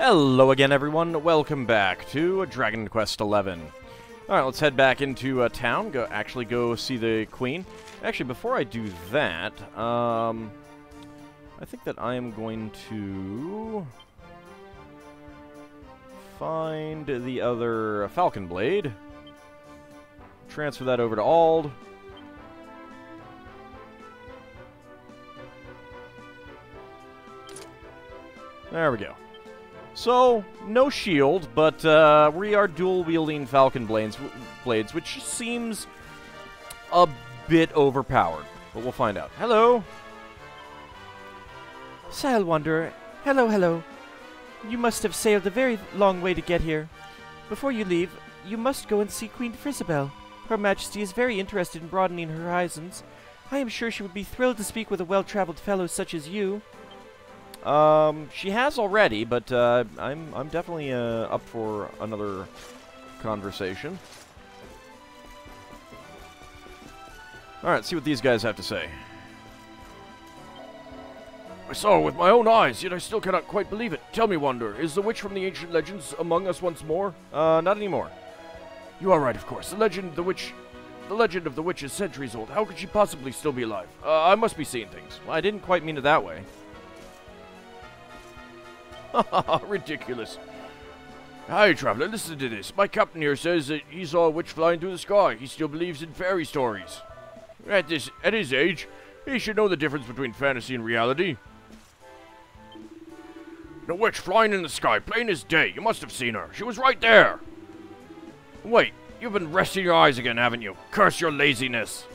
Hello again, everyone. Welcome back to Dragon Quest XI. Alright, let's head back into town. Go see the Queen. Actually, before I do that, I think that I am going to find the other Falcon Blade. Transfer that over to Auld. There we go. So, no shield, but we are dual-wielding Falcon Blades, which seems a bit overpowered. But we'll find out. Hello! Sail Wanderer. Hello, hello. You must have sailed a very long way to get here. Before you leave, you must go and see Queen Frisabel. Her Majesty is very interested in broadening her horizons. I am sure she would be thrilled to speak with a well-traveled fellow such as you. She has already, but I'm definitely up for another conversation. Alright, see what these guys have to say. I saw her with my own eyes, yet I still cannot quite believe it. Tell me, Wanderer, is the witch from the ancient legends among us once more? Not anymore. You are right, of course. The legend of the witch is centuries old. How could she possibly still be alive? I must be seeing things. Well, I didn't quite mean it that way. Ridiculous. Hi, traveler, listen to this. My captain here says that he saw a witch flying through the sky. He still believes in fairy stories. At his age, he should know the difference between fantasy and reality. The witch flying in the sky, plain as day. You must have seen her. She was right there. Wait, you've been resting your eyes again, haven't you? Curse your laziness.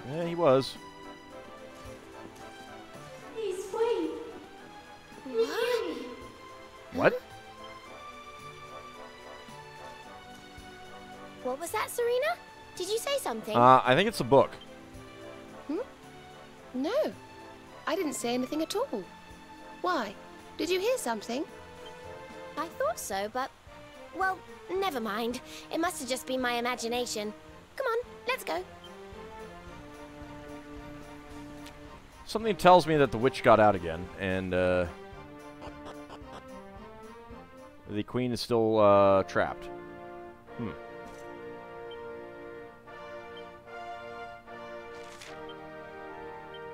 Yeah, he was. What? What was that, Serena? Did you say something? I think it's a book. No, I didn't say anything at all. Why? Did you hear something? I thought so, but... well, never mind. It must have just been my imagination. Come on, let's go. Something tells me that the witch got out again, and, the Queen is still, trapped.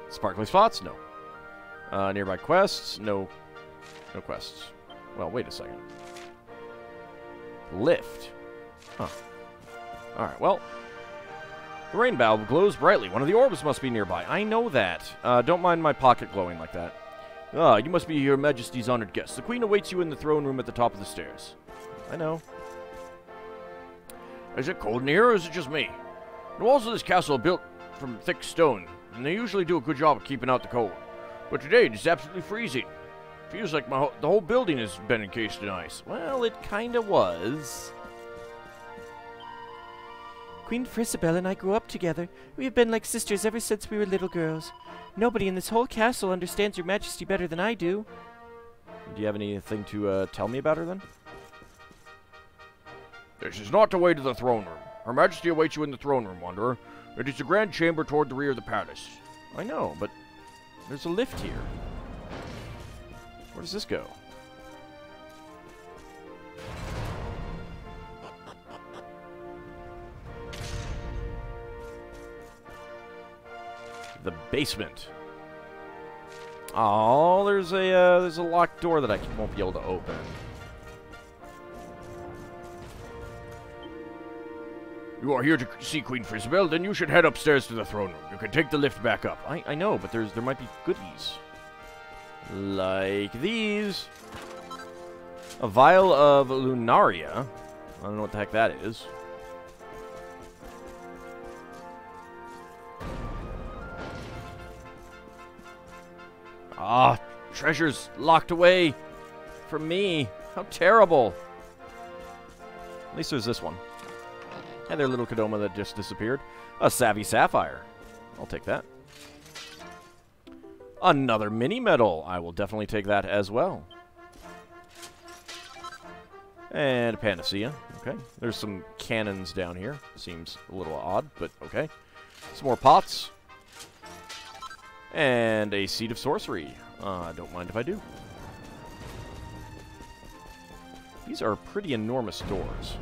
Sparkly spots? No. Nearby quests? No. No quests. Well, wait a second. Lift. Huh. Alright, well. The rain bulb glows brightly. One of the orbs must be nearby. I know that. Don't mind my pocket glowing like that. Ah, you must be Your Majesty's honored guest. The Queen awaits you in the throne room at the top of the stairs. I know. Is it cold in here, or is it just me? The walls of this castle are built from thick stone, and they usually do a good job of keeping out the cold. But today, it is absolutely freezing. Feels like the whole building has been encased in ice. Well, it kinda was. Queen Frisabel and I grew up together. We have been like sisters ever since we were little girls. Nobody in this whole castle understands Your Majesty better than I do. Do you have anything to tell me about her, then? This is not the way to the throne room. Her Majesty awaits you in the throne room, Wanderer. It is the grand chamber toward the rear of the palace. I know, but there's a lift here. Where does this go? The basement. Oh, there's a locked door that I won't be able to open. You are here to see Queen Frisabel, then you should head upstairs to the throne room. You can take the lift back up. I know, but there might be goodies. Like these. A vial of Lunaria. I don't know what the heck that is. Ah, treasures locked away from me. How terrible. At least there's this one. Hey there, little Kodama that just disappeared. A Savvy Sapphire. I'll take that. Another mini medal. I will definitely take that as well. And a Panacea. Okay. There's some cannons down here. Seems a little odd, but okay. Some more pots. And a Seed of Sorcery. Don't mind if I do. These are pretty enormous doors.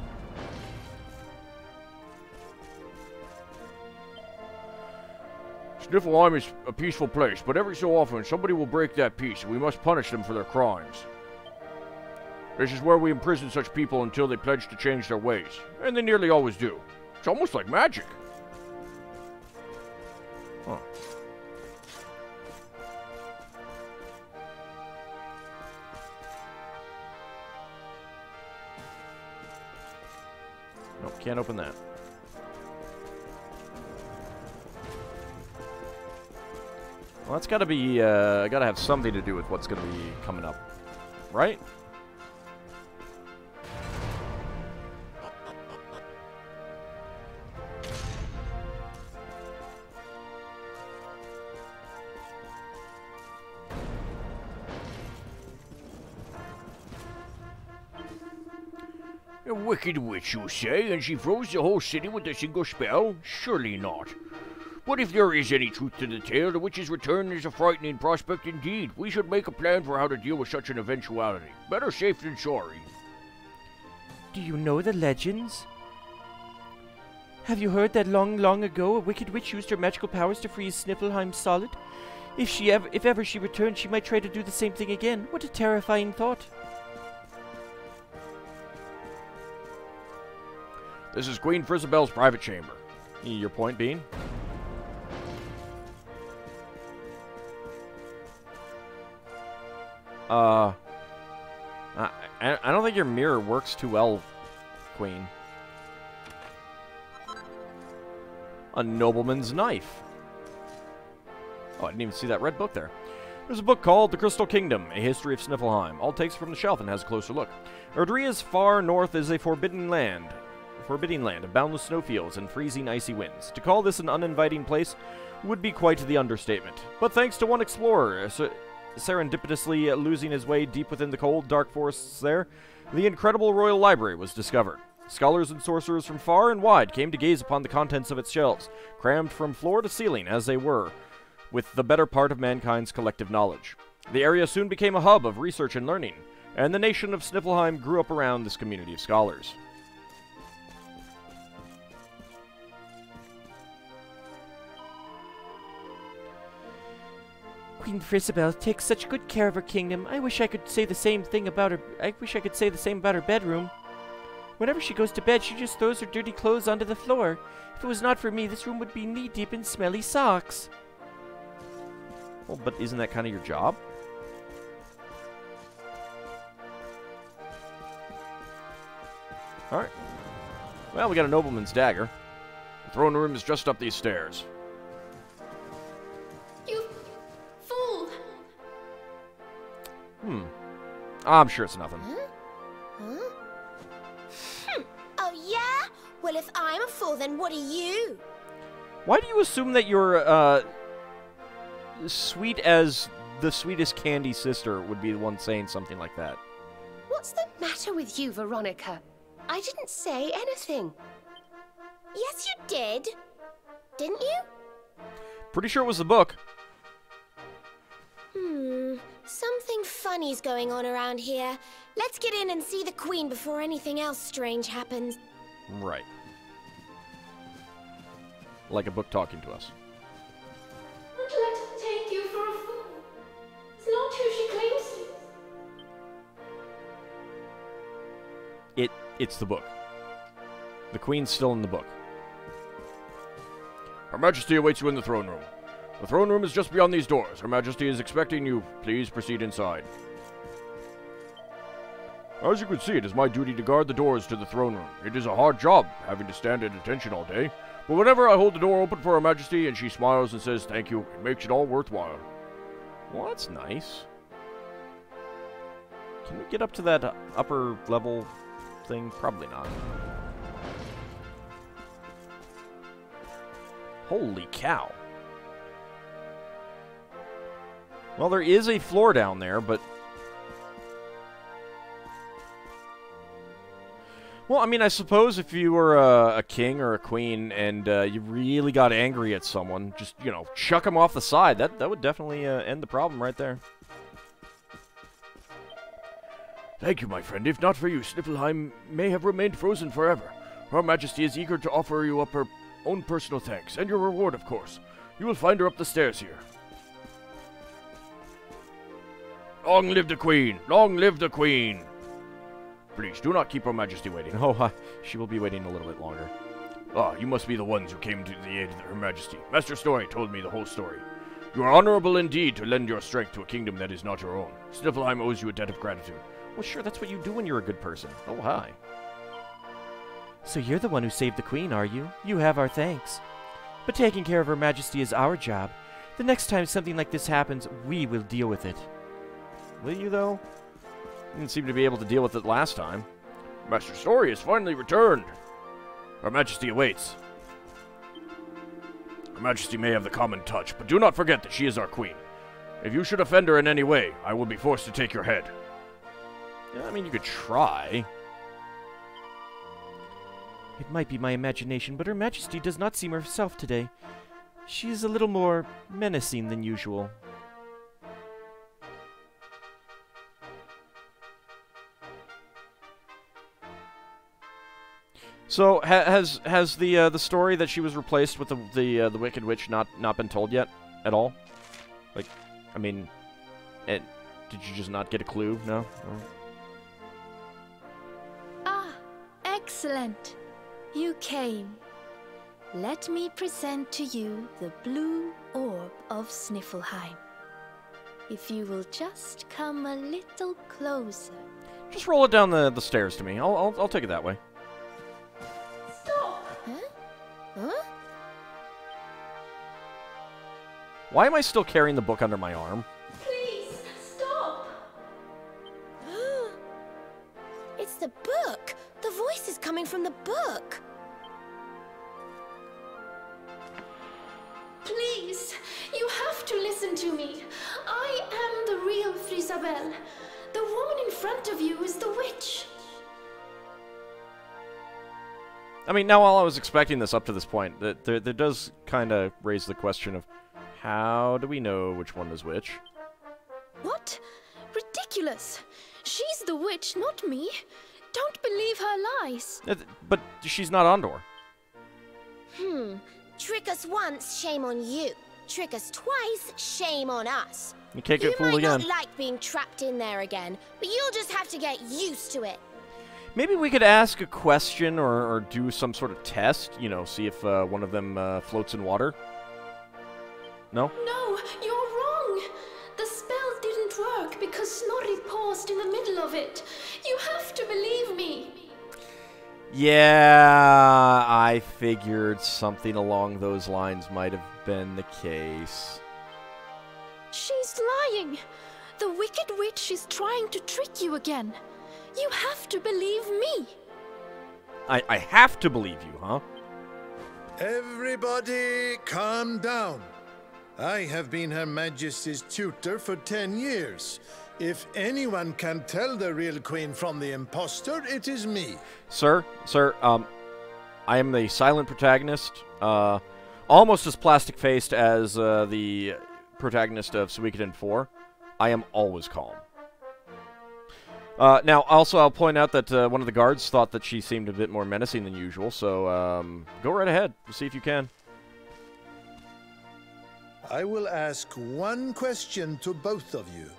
Sniffleheim is a peaceful place, but every so often somebody will break that peace, and we must punish them for their crimes. This is where we imprison such people until they pledge to change their ways, and they nearly always do. It's almost like magic. Huh. Nope, can't open that. Well, that's gotta be, gotta have something to do with what's gonna be coming up. Right? A wicked witch, you say, and she froze the whole city with a single spell? Surely not. But if there is any truth to the tale, the witch's return is a frightening prospect indeed. We should make a plan for how to deal with such an eventuality. Better safe than sorry. Do you know the legends? Have you heard that long, long ago a wicked witch used her magical powers to freeze Sniffleheim solid? If ever she returned, she might try to do the same thing again. What a terrifying thought. This is Queen Frisabel's private chamber. Your point being? I don't think your mirror works too well, Queen. A nobleman's knife. Oh, I didn't even see that red book there. There's a book called The Crystal Kingdom, A History of Sniffleheim. All takes it from the shelf and has a closer look. Erdrea's far north is a forbidding land of boundless snowfields and freezing icy winds. To call this an uninviting place would be quite the understatement. But thanks to one explorer, serendipitously losing his way deep within the cold, dark forests there, the incredible Royal Library was discovered. Scholars and sorcerers from far and wide came to gaze upon the contents of its shelves, crammed from floor to ceiling as they were, with the better part of mankind's collective knowledge. The area soon became a hub of research and learning, and the nation of Sniffleheim grew up around this community of scholars. Queen Frisabel takes such good care of her kingdom. I wish I could say the same thing about her. I wish I could say the same about her bedroom. Whenever she goes to bed, she just throws her dirty clothes onto the floor. If it was not for me, this room would be knee-deep in smelly socks. Well, but isn't that kind of your job? Alright. Well, we got a nobleman's dagger. The throne room is just up these stairs. You fool! I'm sure it's nothing. Huh? Oh, yeah? Well, if I'm a fool, then what are you? Why do you assume that you're, sweet as the sweetest candy sister would be the one saying something like that? What's the matter with you, Veronica? I didn't say anything. Yes, you did. Didn't you? Pretty sure it was the book. Something funny's going on around here. Let's get in and see the Queen before anything else strange happens. Right. Like a book talking to us. Don't let her take you for a fool. It's not who she claims to be. It's the book. The Queen's still in the book. Her Majesty awaits you in the throne room. The throne room is just beyond these doors. Her Majesty is expecting you. Please proceed inside. As you can see, it is my duty to guard the doors to the throne room. It is a hard job, having to stand at attention all day. But whenever I hold the door open for Her Majesty and she smiles and says thank you, it makes it all worthwhile. Well, that's nice. Can we get up to that upper level thing? Probably not. Holy cow. Well, there is a floor down there, but... Well, I mean, I suppose if you were a king or a queen and you really got angry at someone, just, you know, chuck them off the side. That would definitely end the problem right there. Thank you, my friend. If not for you, Sniffleheim may have remained frozen forever. Her Majesty is eager to offer you up her own personal thanks, and your reward, of course. You will find her up the stairs here. Long live the Queen! Long live the Queen! Please, do not keep Her Majesty waiting. Oh, she will be waiting a little bit longer. Ah, you must be the ones who came to the aid of Her Majesty. Master Story told me the whole story. You are honorable indeed to lend your strength to a kingdom that is not your own. Sniffleheim owes you a debt of gratitude. Well, sure, that's what you do when you're a good person. Oh, hi. So you're the one who saved the Queen, are you? You have our thanks. But taking care of Her Majesty is our job. The next time something like this happens, we will deal with it. Will you, though? You didn't seem to be able to deal with it last time. Master Story has finally returned. Her Majesty awaits. Her Majesty may have the common touch, but do not forget that she is our Queen. If you should offend her in any way, I will be forced to take your head. Yeah, I mean, you could try. It might be my imagination, but Her Majesty does not seem herself today. She is a little more menacing than usual. So, has the story that she was replaced with the Wicked Witch not been told yet at all? Like, I mean, did you just not get a clue? No. Or... Ah, excellent. You came. Let me present to you the blue orb of Sniffleheim. If you will just come a little closer. Just roll it down the stairs to me. I'll take it that way. Stop! Huh? Why am I still carrying the book under my arm? Please, stop! It's the book! The voice is coming from the book! Please, you have to listen to me. I am the real Frisabelle. The woman in front of you is the witch. I mean, now while I was expecting this up to this point, there does kind of raise the question of how do we know which one is which? What? Ridiculous! She's the witch, not me. Don't believe her lies. But she's not Ondor. Trick us once, shame on you. Trick us twice, shame on us. You can't You get fooled might again. not like being trapped in there again, but you'll just have to get used to it. Maybe we could ask a question or do some sort of test, you know, see if one of them floats in water. No? No, you're wrong. The spell didn't work because Snorri paused in the middle of it. You have to believe me. Yeah, I figured something along those lines might have been the case. She's lying. The Wicked Witch is trying to trick you again. You have to believe me. I have to believe you, huh? Everybody, calm down. I have been Her Majesty's tutor for 10 years. If anyone can tell the real Queen from the impostor, it is me. Sir, I am the silent protagonist, almost as plastic-faced as the protagonist of Suikoden 4. I am always calm. Now, also, I'll point out that one of the guards thought that she seemed a bit more menacing than usual, so go right ahead. See if you can. I will ask one question to both of you.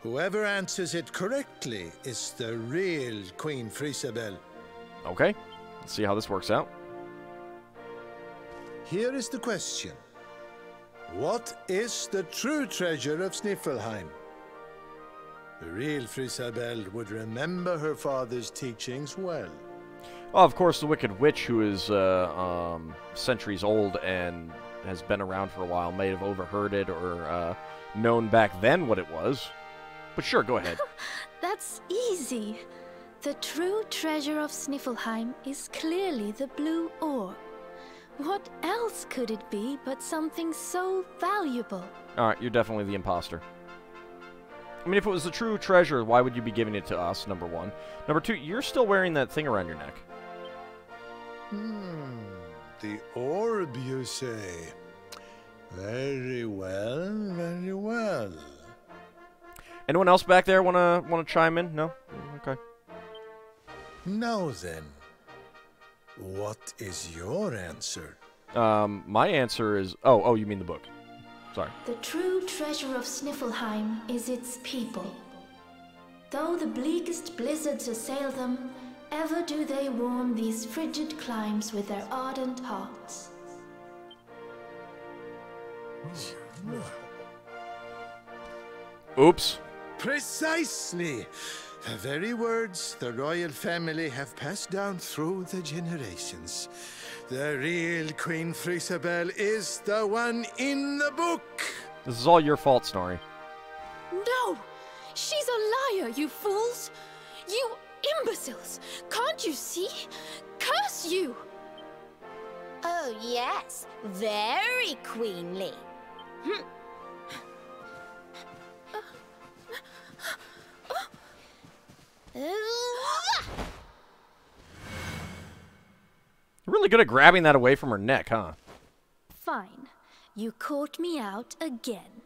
Whoever answers it correctly is the real Queen Frisabelle. Okay, let's see how this works out. Here is the question. What is the true treasure of Sniffleheim? The real Frisabelle would remember her father's teachings well. Well, of course, the Wicked Witch, who is centuries old and has been around for a while, may have overheard it or known back then what it was. But sure, go ahead. That's easy. The true treasure of Sniffleheim is clearly the blue orb. What else could it be but something so valuable? Alright, you're definitely the imposter. I mean, if it was the true treasure, why would you be giving it to us, number one? Number two, you're still wearing that thing around your neck. The orb, you say? Very well, very well. Anyone else back there wanna chime in? No? Now then, what is your answer? My answer is... Oh, you mean the book. Sorry. The true treasure of Sniffelheim is its people. Though the bleakest blizzards assail them, ever do they warm these frigid climes with their ardent hearts. Oops. Precisely! The very words the royal family have passed down through the generations. The real Queen Frisabel is the one in the book! This is all your fault, Snorri. No! She's a liar, you fools! You imbeciles! Can't you see? Curse you! Oh, yes. Very queenly. Really good at grabbing that away from her neck, huh? Fine. You caught me out again.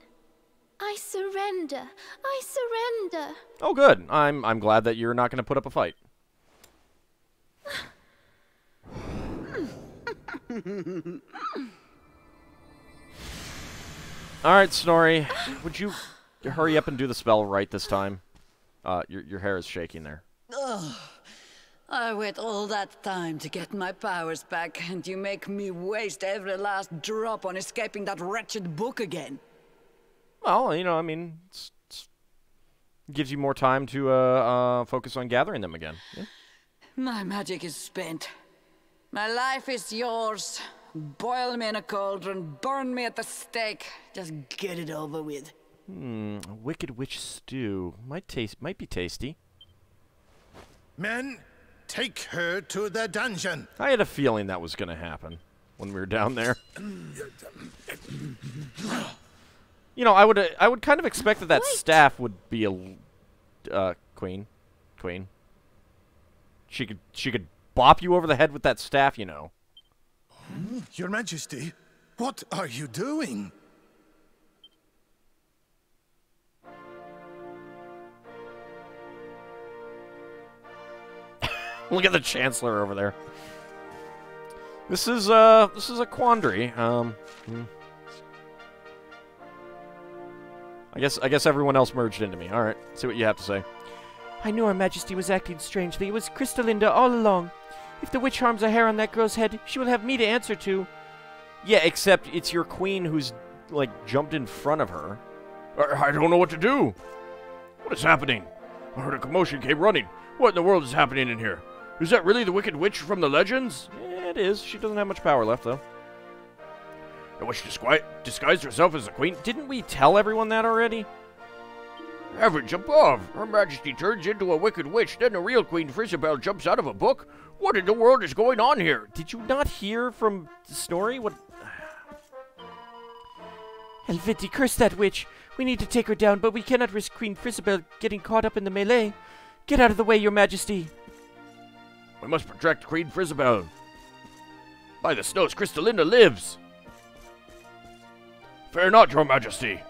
I surrender. I surrender. Oh, good. I'm glad that you're not going to put up a fight. All right, Snorri. Would you hurry up and do the spell right this time? Your hair is shaking there. Ugh. I wait all that time to get my powers back, and you make me waste every last drop on escaping that wretched book again. Well, you know, I mean, it gives you more time to focus on gathering them again. Yeah. My magic is spent. My life is yours. Boil me in a cauldron, burn me at the stake. Just get it over with. A wicked witch stew might be tasty. Men, take her to the dungeon. I had a feeling that was going to happen when we were down there. You know, I would kind of expect that staff would be a queen. She could bop you over the head with that staff, you know. Your Majesty, what are you doing? Look at the Chancellor over there. This is a quandary. I guess everyone else merged into me. All right, see what you have to say. I knew Her Majesty was acting strangely. It was Crystalinda all along. If the witch harms a hair on that girl's head, she will have me to answer to. Yeah, except it's your queen who's, like, jumped in front of her. I don't know what to do. What is happening? I heard a commotion, came running. What in the world is happening in here? Is that really the Wicked Witch from the legends? Yeah, it is. She doesn't have much power left, though. The witch disguised herself as a queen? Didn't we tell everyone that already? Heavens above! Her Majesty turns into a Wicked Witch, then a real Queen Frisabel jumps out of a book? What in the world is going on here? Did you not hear from Snorri? What? Helviti, curse that witch! We need to take her down, but we cannot risk Queen Frisabel getting caught up in the melee. Get out of the way, Your Majesty! We must protect Queen Frisabel. By the snows, Crystalinda lives! Fear not, Your Majesty.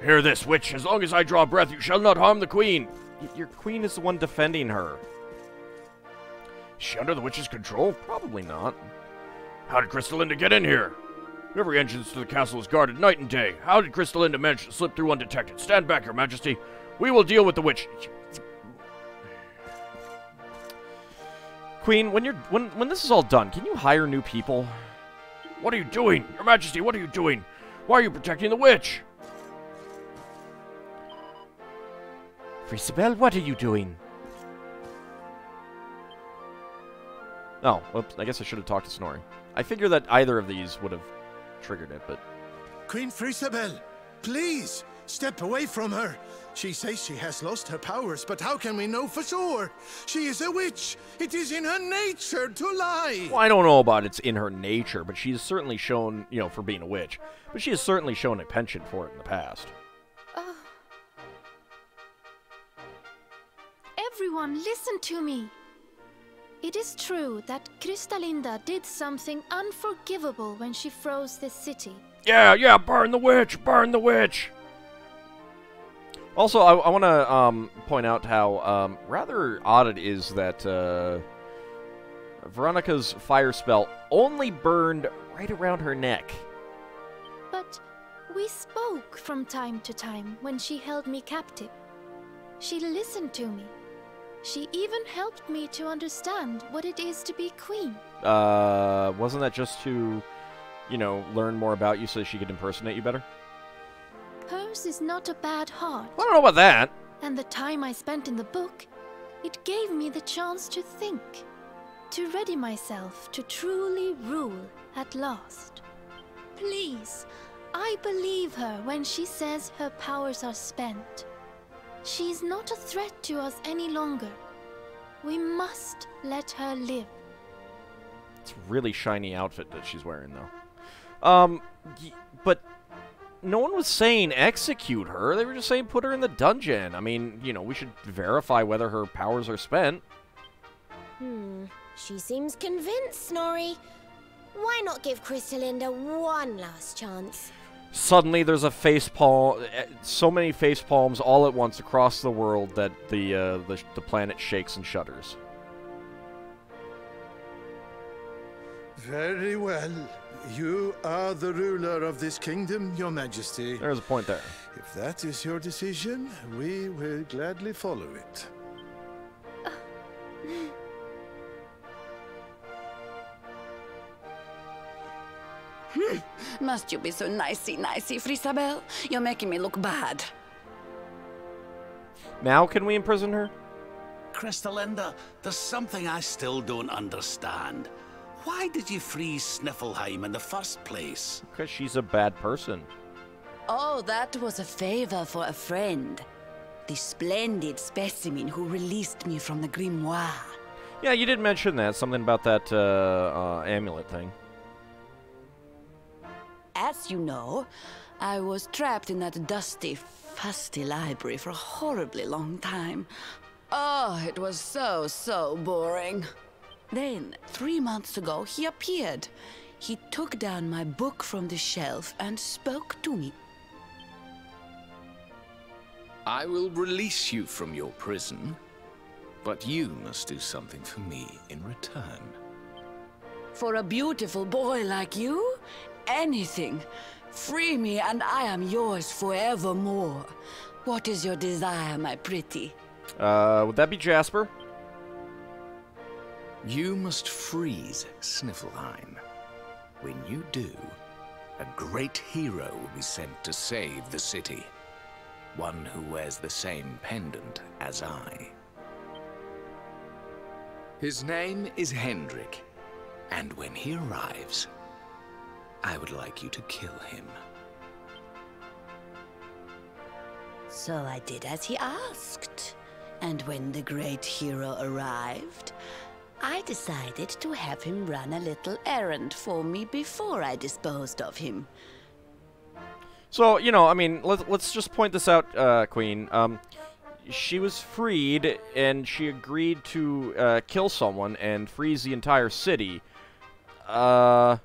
Hear this, witch. As long as I draw breath, you shall not harm the queen. Your queen is the one defending her. Is she under the witch's control? Probably not. How did Crystalinda get in here? Every entrance to the castle is guarded night and day. How did Crystalinda manage to slip through undetected? Stand back, Your Majesty. We will deal with the witch. Queen, when this is all done, can you hire new people? What are you doing? Your Majesty, what are you doing? Why are you protecting the witch? Frisabel, what are you doing? Oh, whoops. I guess I should have talked to Snorri. I figure that either of these would have triggered it, but... Queen Frisabel, please, step away from her. She says she has lost her powers, but how can we know for sure? She is a witch. It is in her nature to lie. Well, I don't know about it's in her nature, but she has certainly shown, you know, for being a witch. But she has certainly shown a penchant for it in the past. Everyone, listen to me. It is true that Crystalinda did something unforgivable when she froze this city. Yeah, burn the witch, burn the witch. Also, I want to point out how rather odd it is that Veronica's fire spell only burned right around her neck. But we spoke from time to time when she held me captive. She listened to me. She even helped me to understand what it is to be queen. Wasn't that just to, you know, learn more about you so she could impersonate you better? Hers is not a bad heart. I don't know about that. And the time I spent in the book, it gave me the chance to think, to ready myself to truly rule at last. Please, I believe her when she says her powers are spent. She's not a threat to us any longer. We must let her live. It's a really shiny outfit that she's wearing, though. But no one was saying execute her. They were just saying put her in the dungeon. I mean, you know, we should verify whether her powers are spent. She seems convinced, Snorri. Why not give Crystalinda one last chance? Suddenly there's a facepalm, so many facepalms all at once across the world that the planet shakes and shudders. Very well. You are the ruler of this kingdom, Your Majesty. There's a point there. If that is your decision, we will gladly follow it. Must you be so nicey, Frisabel? You're making me look bad. Now can we imprison her? Crystalinda, there's something I still don't understand. Why did you freeze Sniffleheim in the first place? Because she's a bad person. Oh, that was a favor for a friend. The splendid specimen who released me from the grimoire. Yeah, you did mention that. Something about that amulet thing. As you know, I was trapped in that dusty, fusty library for a horribly long time. Oh, it was so boring. Then, 3 months ago, he appeared. He took down my book from the shelf and spoke to me. I will release you from your prison, but you must do something for me in return. For a beautiful boy like you, anything. Free me and I am yours forevermore. What is your desire, my pretty? Would that be Jasper? You must freeze Sniffleheim. When you do, a great hero will be sent to save the city. One who wears the same pendant as I. His name is Hendrik, and when he arrives, I would like you to kill him. So I did as he asked. And when the great hero arrived, I decided to have him run a little errand for me before I disposed of him. So, you know, I mean, let's just point this out, Queen. She was freed, and she agreed to kill someone and freeze the entire city. It's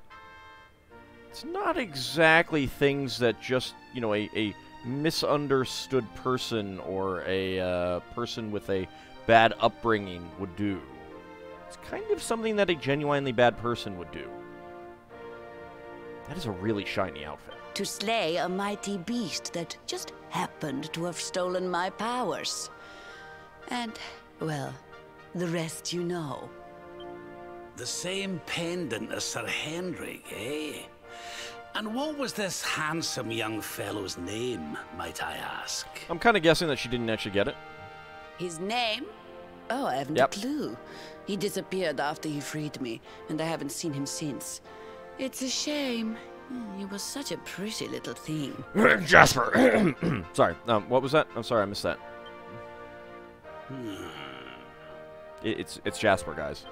not exactly things that just, you know, a misunderstood person or a person with a bad upbringing would do. It's kind of something that a genuinely bad person would do. That is a really shiny outfit. To slay a mighty beast that just happened to have stolen my powers. And, well, the rest you know. The same pendant as Sir Hendrik, eh? And what was this handsome young fellow's name, might I ask? I'm kind of guessing that she didn't actually get it. His name? Oh, I haven't a clue. He disappeared after he freed me, and I haven't seen him since. It's a shame. He was such a pretty little thing. Jasper! Sorry, what was that? I'm sorry, I missed that. It's Jasper, guys.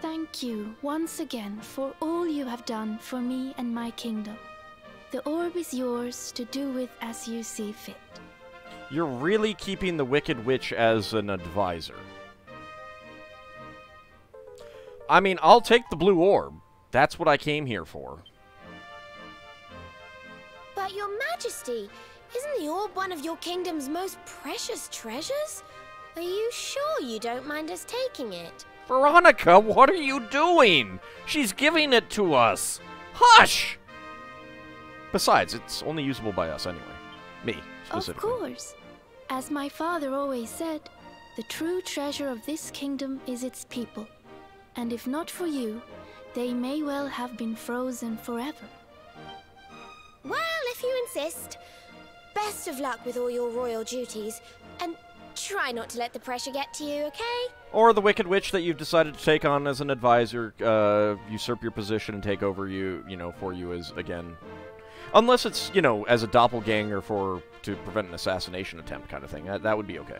Thank you once again for all you have done for me and my kingdom. The orb is yours to do with as you see fit. You're really keeping the Wicked Witch as an advisor. I mean, I'll take the blue orb. That's what I came here for. But your majesty, isn't the orb one of your kingdom's most precious treasures? Are you sure you don't mind us taking it? Veronica, what are you doing? She's giving it to us. Hush! Besides, it's only usable by us anyway. Me, specifically. Of course. As my father always said, the true treasure of this kingdom is its people. And if not for you, they may well have been frozen forever. Well, if you insist. Best of luck with all your royal duties. And try not to let the pressure get to you, okay? Or the Wicked Witch that you've decided to take on as an advisor, usurp your position and take over for you as, again... Unless it's, as a doppelganger to prevent an assassination attempt kind of thing. That would be okay.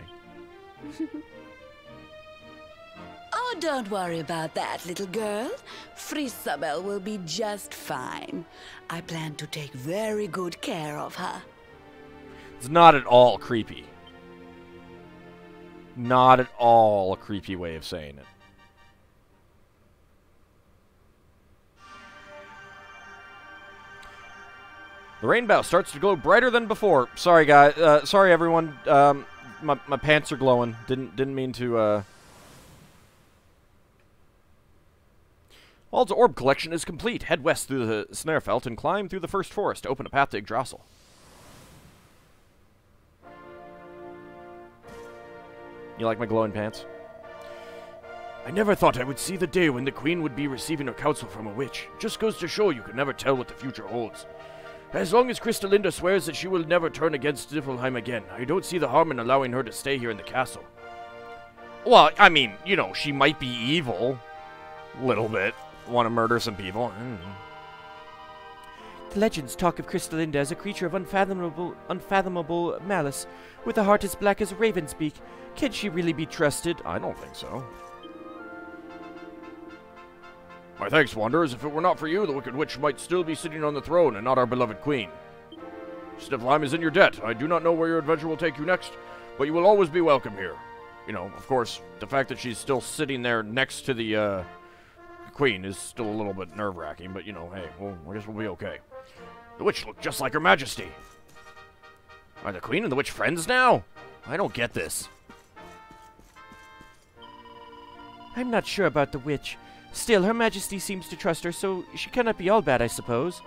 Oh, don't worry about that, little girl. Frisabel will be just fine. I plan to take very good care of her. It's not at all creepy. Not at all a creepy way of saying it. The rainbow starts to glow brighter than before. Sorry, guys. Sorry, everyone. My pants are glowing. Didn't mean to. Wald's orb collection is complete. Head west through the Snarefelt and climb through the first forest to open a path to Yggdrasil. You like my glowing pants? I never thought I would see the day when the Queen would be receiving her counsel from a witch. Just goes to show you can never tell what the future holds. As long as Crystalinda swears that she will never turn against Niflheim again, I don't see the harm in allowing her to stay here in the castle. Well, I mean, she might be evil. Little bit. Want to murder some people. The legends talk of Crystalinda as a creature of unfathomable malice, with a heart as black as a raven's beak. Can she really be trusted? I don't think so. My thanks, Wanderers. If it were not for you, the Wicked Witch might still be sitting on the throne and not our beloved Queen. Niflheim is in your debt. I do not know where your adventure will take you next, but you will always be welcome here. Of course, the fact that she's still sitting there next to the Queen is still a little bit nerve-wracking, but, hey, well, I guess we'll be okay. The witch looked just like her majesty. Are the Queen and the witch friends now? I don't get this. I'm not sure about the witch. Still, Her Majesty seems to trust her, so she cannot be all bad, I suppose.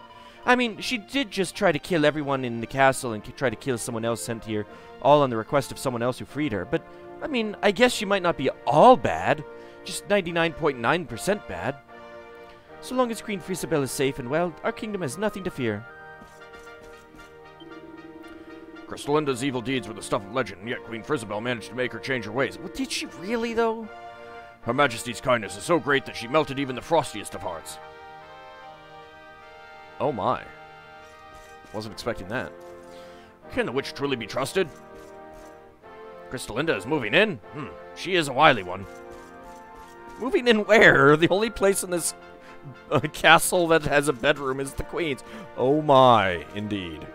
I mean, she did just try to kill everyone in the castle and try to kill someone else sent here, all on the request of someone else who freed her. But, I mean, I guess she might not be all bad, just 99.9% bad. So long as Queen Frisabel is safe and well, our kingdom has nothing to fear. Crystalinda's evil deeds were the stuff of legend, and yet Queen Frisabel managed to make her change her ways. Well, did she really, though? Her Majesty's kindness is so great that she melted even the frostiest of hearts. Oh my. Wasn't expecting that. Can the witch truly be trusted? Crystalinda is moving in? She is a wily one. Moving in where? The only place in this castle that has a bedroom is the Queen's. Oh my, indeed.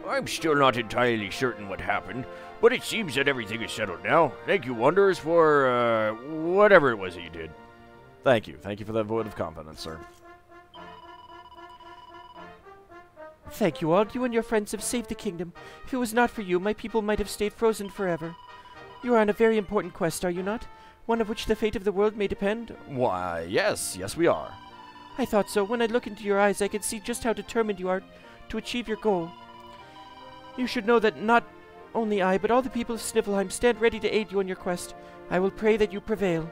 I'm still not entirely certain what happened, but it seems that everything is settled now. Thank you, Wanderers, for, whatever it was that you did. Thank you. Thank you for that vote of confidence, sir. Thank you all. You and your friends have saved the kingdom. If it was not for you, my people might have stayed frozen forever. You are on a very important quest, are you not? One of which the fate of the world may depend? Why, yes. Yes, we are. I thought so. When I look into your eyes, I can see just how determined you are to achieve your goal. You should know that not only I, but all the people of Sniflheim stand ready to aid you on your quest. I will pray that you prevail.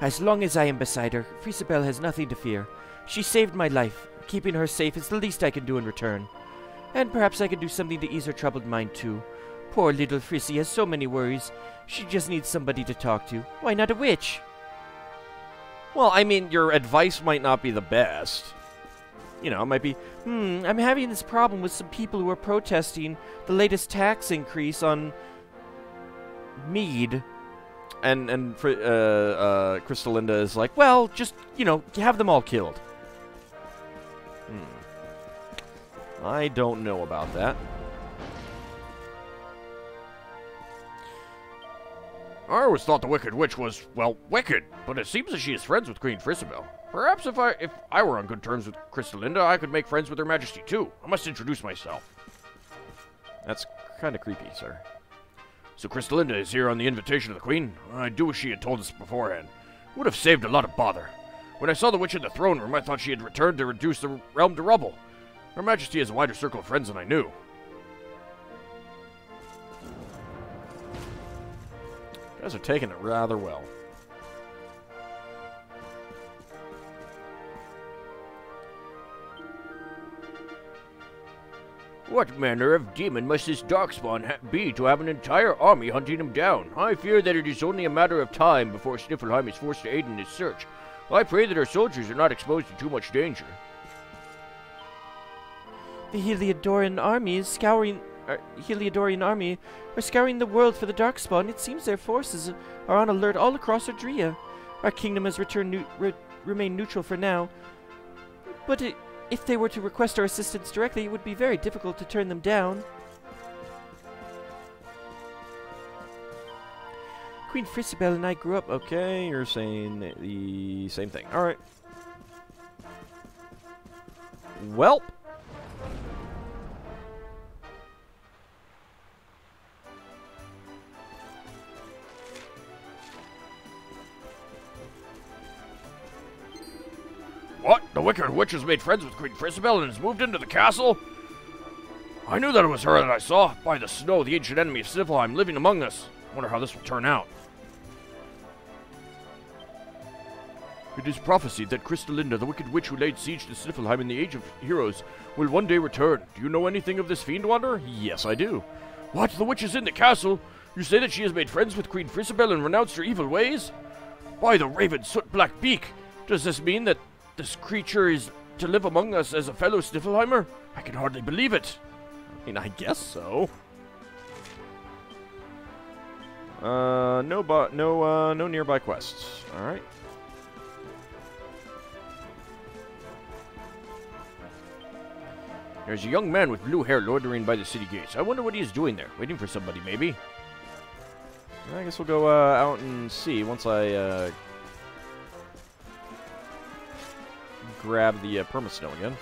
As long as I am beside her, Frisabel has nothing to fear. She saved my life. Keeping her safe is the least I can do in return. And perhaps I can do something to ease her troubled mind, too. Poor little Frissy has so many worries. She just needs somebody to talk to. Why not a witch? Well, I mean, your advice might not be the best. It might be, I'm having this problem with some people who are protesting the latest tax increase on mead. And Crystalinda is like, well, just, have them all killed. I don't know about that. I always thought the Wicked Witch was, well, wicked, but it seems that she is friends with Queen Frisabel. Perhaps if I were on good terms with Crystalinda, I could make friends with Her Majesty too. I must introduce myself. That's kind of creepy, sir. So Crystalinda is here on the invitation of the Queen? I do wish she had told us beforehand. Would have saved a lot of bother. When I saw the witch in the throne room, I thought she had returned to reduce the realm to rubble. Her Majesty has a wider circle of friends than I knew. You guys are taking it rather well. What manner of demon must this Darkspawn be to have an entire army hunting him down? I fear that it is only a matter of time before Sniffelheim is forced to aid in his search. I pray that our soldiers are not exposed to too much danger. The Heliodorian army are scouring the world for the Darkspawn. It seems their forces are on alert all across Ardria. Our kingdom has remained neutral for now, but if they were to request our assistance directly, it would be very difficult to turn them down. Queen Frisabel and I grew up. Okay, you're saying the same thing. Alright. Welp. What? The Wicked Witch has made friends with Queen Frisabel and has moved into the castle? I knew that it was her that I saw. By the snow, the ancient enemy of Sniffelheim living among us. Wonder how this will turn out. It is prophesied that Crystalinda, the Wicked Witch who laid siege to Sniffelheim in the Age of Heroes, will one day return. Do you know anything of this fiend, Wanderer? Yes, I do. What? The witch is in the castle? You say that she has made friends with Queen Frisabel and renounced her evil ways? By the raven soot-black beak! Does this mean that this creature is to live among us as a fellow Sniffelheimer? I can hardly believe it. I mean, I guess so. No nearby quests. All right. There's a young man with blue hair loitering by the city gates. I wonder what he is doing there. Waiting for somebody, maybe? I guess we'll go out and see once I grab the permastone again.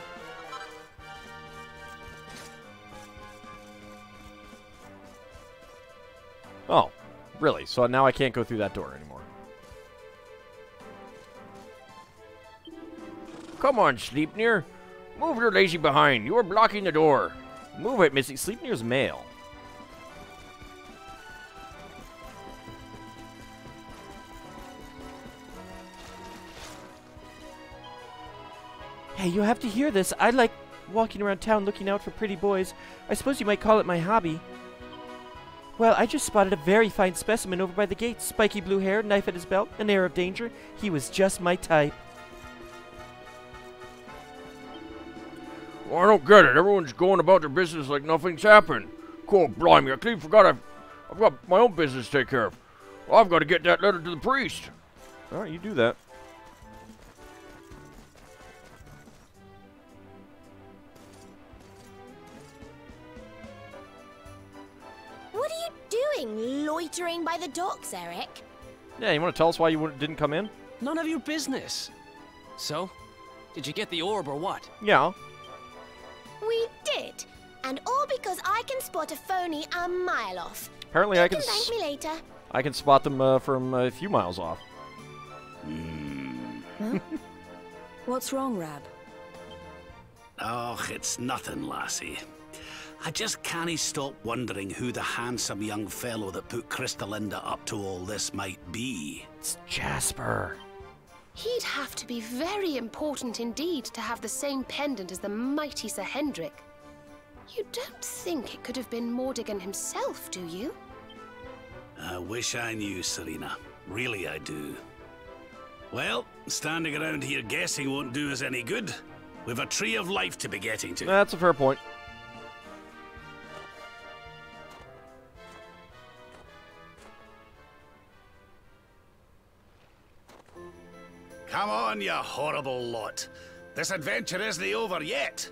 Oh, really? So now I can't go through that door anymore. Come on, Sleipnir. Move your lazy behind. You are blocking the door. Move it, Missy. Sleipnir's male. Hey, you have to hear this. I like walking around town looking out for pretty boys. I suppose you might call it my hobby. Well, I just spotted a very fine specimen over by the gate. Spiky blue hair, knife at his belt, an air of danger. He was just my type. Well, I don't get it. Everyone's going about their business like nothing's happened. Cool, blimey, I clean forgot I've got my own business to take care of. Well, I've got to get that letter to the priest. All right, you do that. What are you doing, loitering by the docks, Eric? Yeah, you want to tell us why you didn't come in? None of your business. So, did you get the orb or what? Yeah. We did. And all because I can spot a phony a mile off. Apparently You I can thank me later. I can spot them from a few miles off. Huh? What's wrong, Rab? Oh, it's nothing, lassie. I just can't stop wondering who the handsome young fellow that put Crystalinda up to all this might be. It's Jasper. He'd have to be very important indeed to have the same pendant as the mighty Sir Hendrik. You don't think it could have been Mordigan himself, do you? I wish I knew, Serena. Really, I do. Well, standing around here guessing won't do us any good. We've a tree of life to be getting to. That's a fair point. Come on, you horrible lot. This adventure isn't over yet.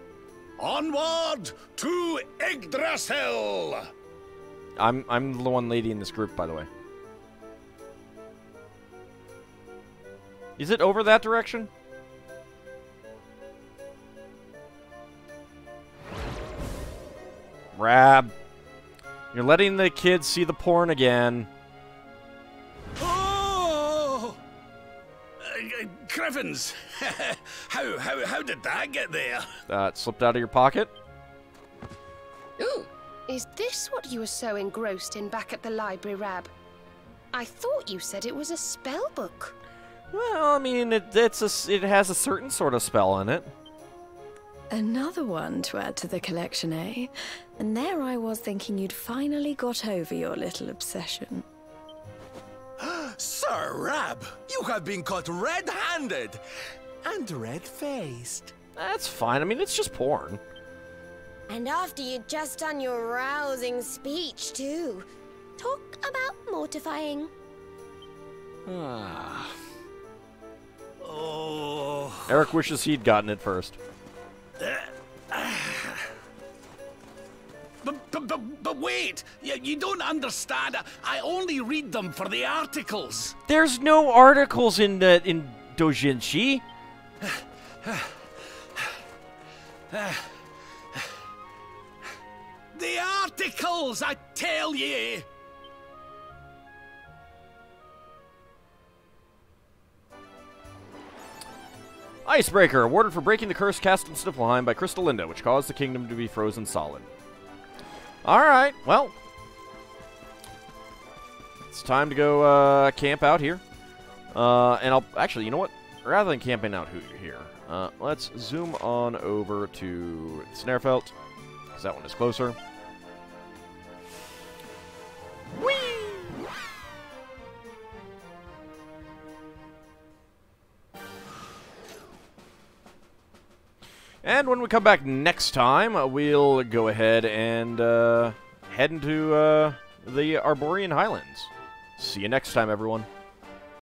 Onward to Yggdrasil! I'm the one lady in this group, by the way. Is it over that direction? Rab. You're letting the kids see the porn again. Oh! Crivens! how did that get there? It slipped out of your pocket. Ooh, is this what you were so engrossed in back at the library, Rab? I thought you said it was a spell book. Well, I mean, it has a certain sort of spell in it. Another one to add to the collection, eh? And there I was thinking you'd finally got over your little obsession. Sir Rab, you have been caught red-handed and red-faced. That's fine. I mean, it's just porn. And after you'd just done your rousing speech, too. Talk about mortifying. Oh. Eric wishes he'd gotten it first. But wait! You don't understand. I only read them for the articles. There's no articles in Dojinshi. The articles, I tell ye! Icebreaker, awarded for breaking the curse cast on Sniffleheim by Crystalinda, which caused the kingdom to be frozen solid. Alright, well. It's time to go camp out here. And I'll... Actually, you know what? Rather than camping out here, let's zoom on over to Snarefelt, because that one is closer. Whee! And when we come back next time, we'll go ahead and head into the Arborian Highlands. See you next time, everyone.